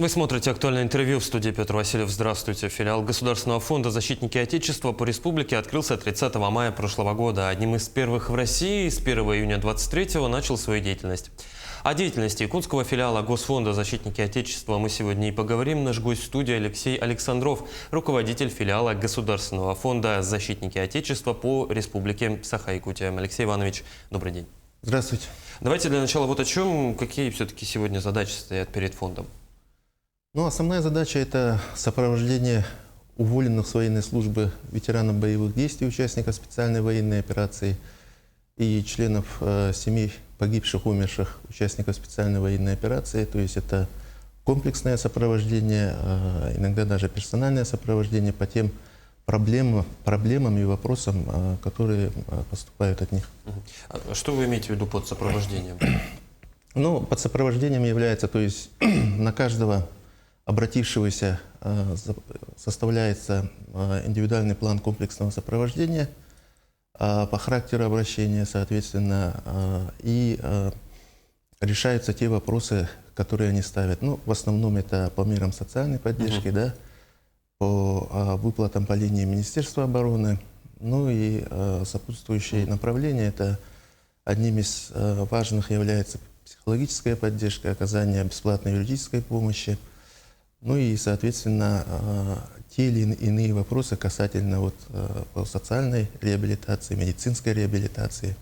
Вы смотрите «Актуальное интервью», в студии Петр Васильев. Здравствуйте. Филиал Государственного фонда «Защитники Отечества» по республике открылся 30 мая прошлого года. Одним из первых в России с 1 июня 23-го начал свою деятельность. О деятельности якутского филиала Госфонда «Защитники Отечества» мы сегодня и поговорим. Наш гость в студии Алексей Александров, руководитель филиала Государственного фонда «Защитники Отечества» по республике Саха-Якутия. Алексей Иванович, добрый день. Здравствуйте. Давайте для начала вот о чем, какие все-таки сегодня задачи стоят перед фондом. Основная задача – это сопровождение уволенных с военной службы ветеранов боевых действий, участников специальной военной операции и членов семей погибших, умерших участников специальной военной операции. То есть это комплексное сопровождение, иногда даже персональное сопровождение по тем проблемам и вопросам, которые поступают от них. Что вы имеете в виду под сопровождением? Под сопровождением является, то есть на каждого обратившегося составляется индивидуальный план комплексного сопровождения по характеру обращения, соответственно, и решаются те вопросы, которые они ставят. В основном это по мерам социальной поддержки, по выплатам по линии Министерства обороны, и сопутствующие направления. Это одним из важных является психологическая поддержка, оказание бесплатной юридической помощи. И, соответственно, те или иные вопросы касательно по социальной реабилитации, медицинской реабилитации.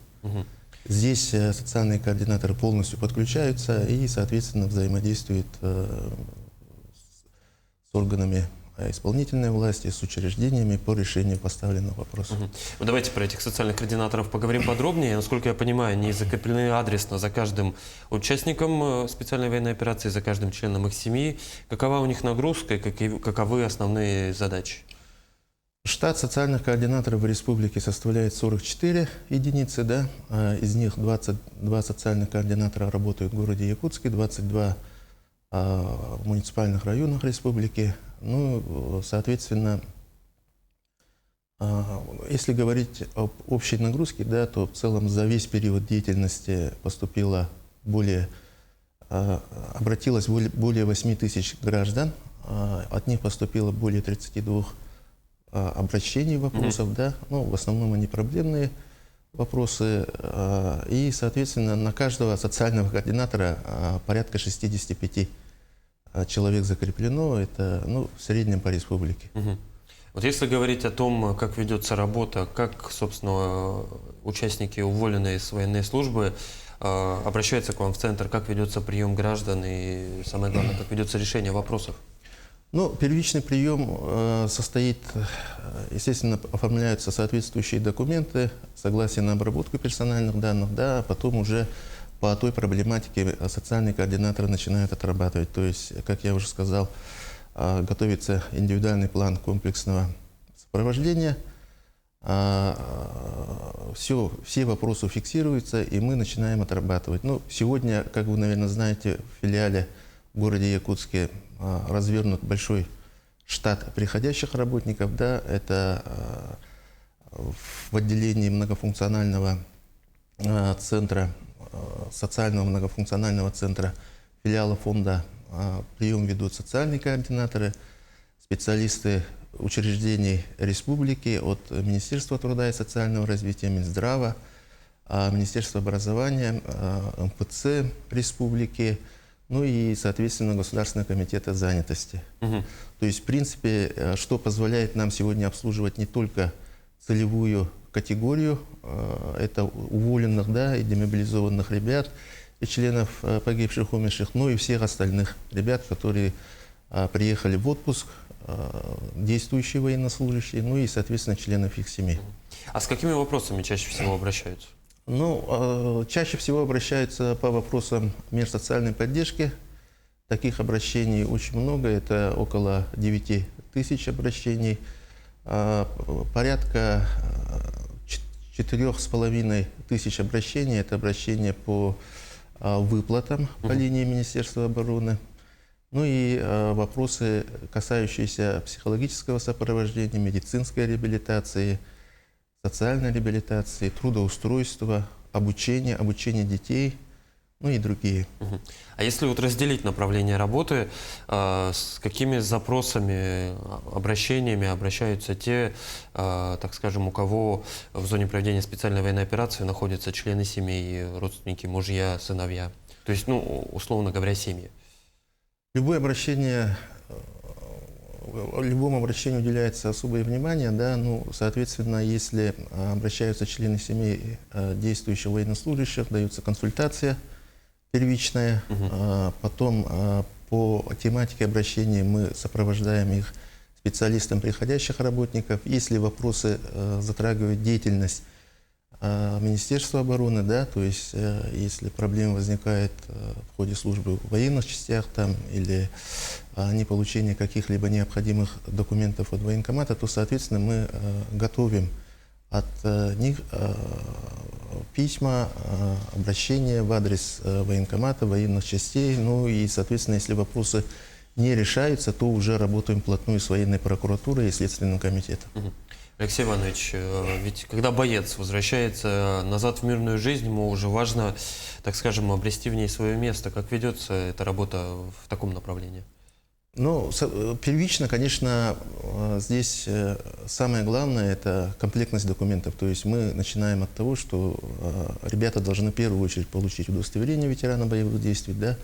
Здесь социальные координаторы полностью подключаются и, соответственно, взаимодействуют с органами исполнительной власти, с учреждениями по решению поставленных вопросов. Давайте про этих социальных координаторов поговорим подробнее. Насколько я понимаю, они закреплены адресно за каждым участником специальной военной операции, за каждым членом их семьи. Какова у них нагрузка и каковы основные задачи? Штат социальных координаторов в республике составляет 44 единицы. Из них 22 социальных координатора работают в городе Якутске, 22 в муниципальных районах республики. Соответственно, если говорить об общей нагрузке, то в целом за весь период деятельности обратилось более 8 тысяч граждан. От них поступило более 32 обращений, вопросов. В основном они проблемные вопросы. И, соответственно, на каждого социального координатора порядка 65 человек закреплено, это в среднем по республике. Вот если говорить о том, как ведется работа, как, собственно, участники, уволенные с военной службы, обращаются к вам в центр, как ведется прием граждан и, самое главное, как ведется решение вопросов? Первичный прием состоит, естественно, оформляются соответствующие документы, согласие на обработку персональных данных, а потом уже по той проблематике социальные координаторы начинают отрабатывать. То есть, как я уже сказал, готовится индивидуальный план комплексного сопровождения. Все вопросы фиксируются, и мы начинаем отрабатывать. Сегодня, как вы, наверное, знаете, в филиале в городе Якутске развернут большой штат приходящих работников. Это в отделении многофункционального центра, социального многофункционального центра филиала фонда прием ведут социальные координаторы, специалисты учреждений республики от Министерства труда и социального развития, Минздрава, Министерства образования, МФЦ республики, и, соответственно, Государственного комитета занятости. То есть, в принципе, что позволяет нам сегодня обслуживать не только целевую категорию, это уволенных, и демобилизованных ребят, и членов погибших, умерших, и всех остальных ребят, которые приехали в отпуск, действующие военнослужащие, и, соответственно, членов их семей. А с какими вопросами чаще всего обращаются? Чаще всего обращаются по вопросам мер социальной поддержки. Таких обращений очень много, это около 9 тысяч обращений. Порядка 4,5 тысяч обращений – это обращения по выплатам по линии Министерства обороны. И вопросы, касающиеся психологического сопровождения, медицинской реабилитации, социальной реабилитации, трудоустройства, обучения детей, ну и другие. Мгм. А если вот разделить направление работы, с какими запросами, обращениями обращаются те, так скажем, у кого в зоне проведения специальной военной операции находятся члены семей, родственники, мужья, сыновья? То есть, ну, условно говоря, семьи. Любое обращение, любому обращению уделяется особое внимание, да, ну, соответственно, если обращаются члены семей действующих военнослужащих, дается консультация первичная, потом по тематике обращения мы сопровождаем их специалистам приходящих работников. Если вопросы затрагивают деятельность Министерства обороны, да, то есть если проблема возникает в ходе службы в военных частях там, или неполучение каких-либо необходимых документов от военкомата, то, соответственно, мы готовим от них письма, обращения в адрес военкомата, военных частей. Ну и, соответственно, если вопросы не решаются, то уже работаем вплотную с военной прокуратурой и Следственным комитетом. Алексей Иванович, ведь когда боец возвращается назад в мирную жизнь, ему уже важно, так скажем, обрести в ней свое место. Как ведется эта работа в таком направлении? Ну, первично, конечно, здесь самое главное – это комплектность документов. То есть мы начинаем от того, что ребята должны в первую очередь получить удостоверение ветерана боевых действий, да?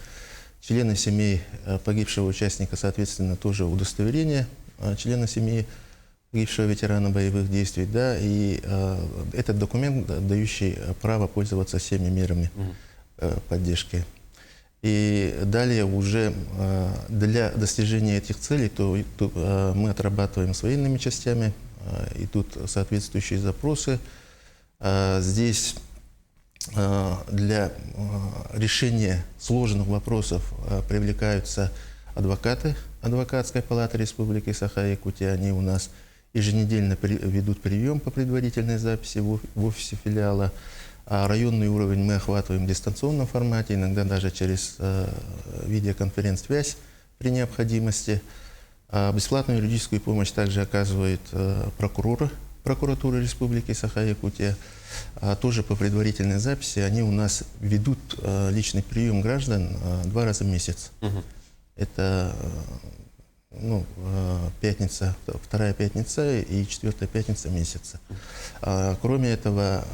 Члены семей погибшего участника, соответственно, тоже удостоверение члена семьи погибшего ветерана боевых действий, да, и этот документ, дающий право пользоваться всеми мерами поддержки. И далее уже для достижения этих целей мы отрабатываем с военными частями, идут соответствующие запросы. Здесь для решения сложных вопросов привлекаются адвокаты Адвокатской палаты Республики Саха-Якутия. Они у нас еженедельно ведут прием по предварительной записи в офисе филиала. А районный уровень мы охватываем в дистанционном формате, иногда даже через видеоконференц-связь при необходимости. Бесплатную юридическую помощь также оказывает прокуратура Республики Саха-Якутия. Тоже по предварительной записи они у нас ведут личный прием граждан 2 раза в месяц. Это пятница, вторая пятница и 4-я пятница месяца. Кроме этого,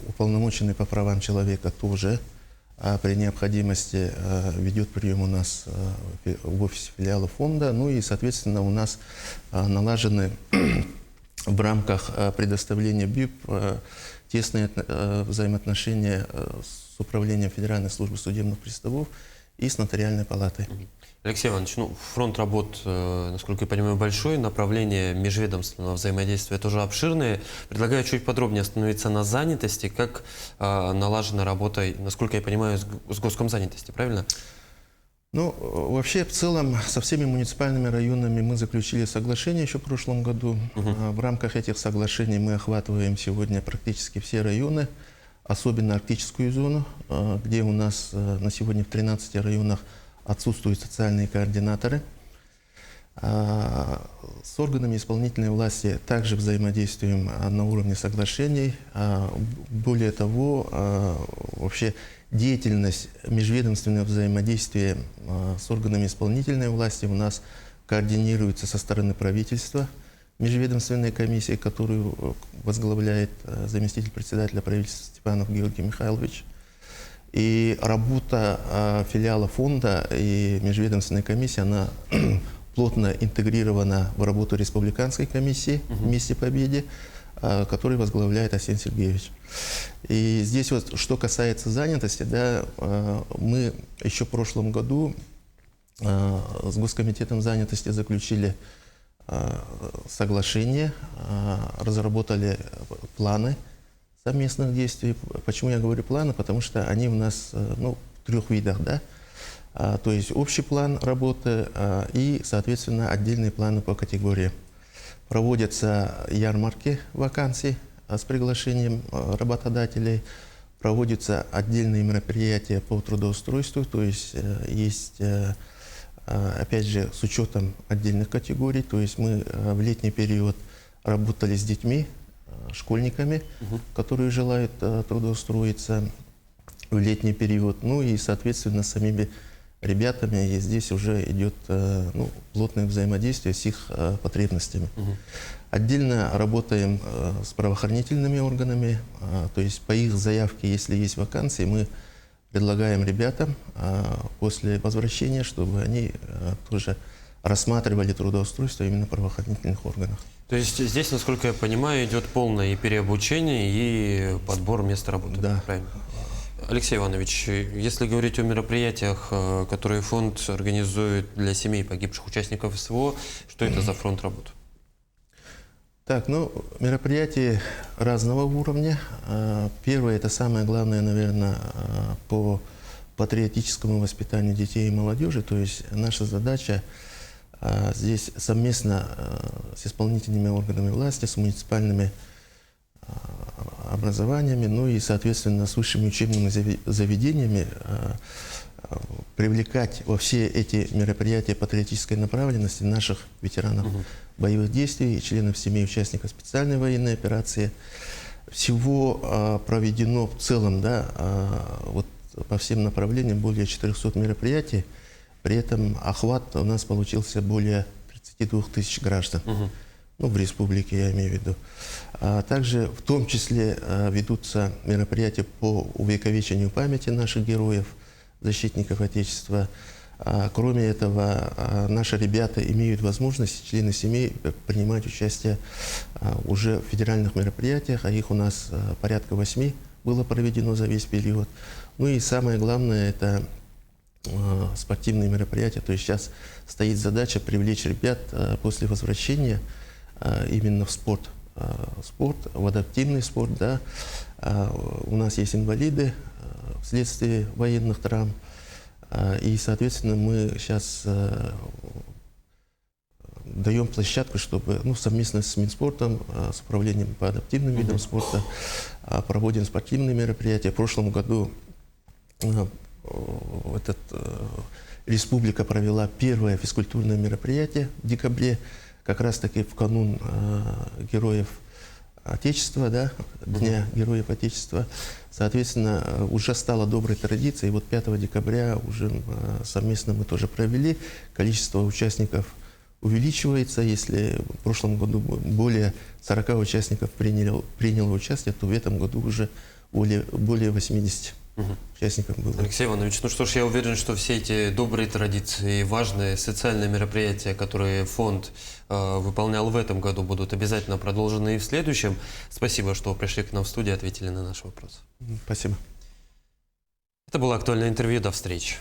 уполномоченный по правам человека тоже при необходимости ведет прием у нас в офисе филиала фонда. Ну и, соответственно, у нас налажены в рамках предоставления БИП тесные взаимоотношения с Управлением Федеральной службы судебных приставов и с Нотариальной палатой. Алексей Иванович, фронт работ, насколько я понимаю, большой, направления межведомственного взаимодействия тоже обширные. Предлагаю чуть подробнее остановиться на занятости, как налажена работа, насколько я понимаю, с Госкомзанятости, правильно? Ну, вообще, в целом, со всеми муниципальными районами мы заключили соглашение еще в прошлом году. В рамках этих соглашений мы охватываем сегодня практически все районы, особенно арктическую зону, где у нас на сегодня в 13 районах отсутствуют социальные координаторы. С органами исполнительной власти также взаимодействуем на уровне соглашений. Более того, вообще деятельность межведомственного взаимодействия с органами исполнительной власти у нас координируется со стороны правительства. Межведомственной комиссии, которую возглавляет заместитель председателя правительства Степанов Георгий Михайлович. И работа филиала фонда и межведомственной комиссии, она плотно интегрирована в работу республиканской комиссии «Вместе Победе», которую возглавляет Арсений Сергеевич. И здесь вот, что касается занятости, да, мы еще в прошлом году с Госкомитетом занятости заключили соглашение, разработали планы совместных действий. Почему я говорю планы? Потому что они у нас в 3 видах, да? То есть общий план работы и, соответственно, отдельные планы по категории. Проводятся ярмарки вакансий с приглашением работодателей, проводятся отдельные мероприятия по трудоустройству, то есть есть, опять же, с учетом отдельных категорий, то есть мы в летний период работали с детьми, школьниками, которые желают трудоустроиться. в летний период. Ну и, соответственно, с самими ребятами и здесь уже идет ну, плотное взаимодействие с их потребностями. Отдельно работаем с правоохранительными органами, то есть по их заявке, если есть вакансии, мы предлагаем ребятам после возвращения, чтобы они тоже рассматривали трудоустройство именно в правоохранительных органах. То есть здесь, насколько я понимаю, идет полное и переобучение, и подбор места работы. Да. Правильно. Алексей Иванович, если говорить о мероприятиях, которые фонд организует для семей погибших участников СВО, что это за фронт работы? Так, ну, мероприятия разного уровня. Первое, это самое главное, наверное, по патриотическому воспитанию детей и молодежи. То есть наша задача здесь совместно с исполнительными органами власти, с муниципальными образованиями, ну и, соответственно, с высшими учебными заведениями привлекать во все эти мероприятия патриотической направленности наших ветеранов боевых действий и членов семей участников специальной военной операции. Всего проведено в целом, да, вот по всем направлениям более 400 мероприятий. При этом охват у нас получился более 32 тысяч граждан. Ну, в республике, я имею в виду. Также в том числе ведутся мероприятия по увековечению памяти наших героев, защитников Отечества. Кроме этого, наши ребята имеют возможность, члены семей, принимать участие уже в федеральных мероприятиях, а их у нас порядка 8 было проведено за весь период. Ну и самое главное, это спортивные мероприятия. То есть сейчас стоит задача привлечь ребят после возвращения именно в спорт. Спорт, в адаптивный спорт, да. У нас есть инвалиды вследствие военных травм. И, соответственно, мы сейчас даем площадку, чтобы совместно с Минспортом, с управлением по адаптивным видам спорта проводим спортивные мероприятия. В прошлом году республика провела первое физкультурное мероприятие в декабре, как раз-таки в канун Героев Отечества, да, Дня Героев Отечества. Соответственно, уже стало доброй традицией. И вот 5 декабря уже совместно мы тоже провели. Количество участников увеличивается. Если в прошлом году более 40 участников приняло участие, то в этом году уже более 80 участников было. Алексей Иванович, ну что ж, я уверен, что все эти добрые традиции, важные социальные мероприятия, которые фонд выполнял в этом году, будут обязательно продолжены и в следующем. Спасибо, что пришли к нам в студию и ответили на наши вопросы. Спасибо. Это было актуальное интервью. До встречи.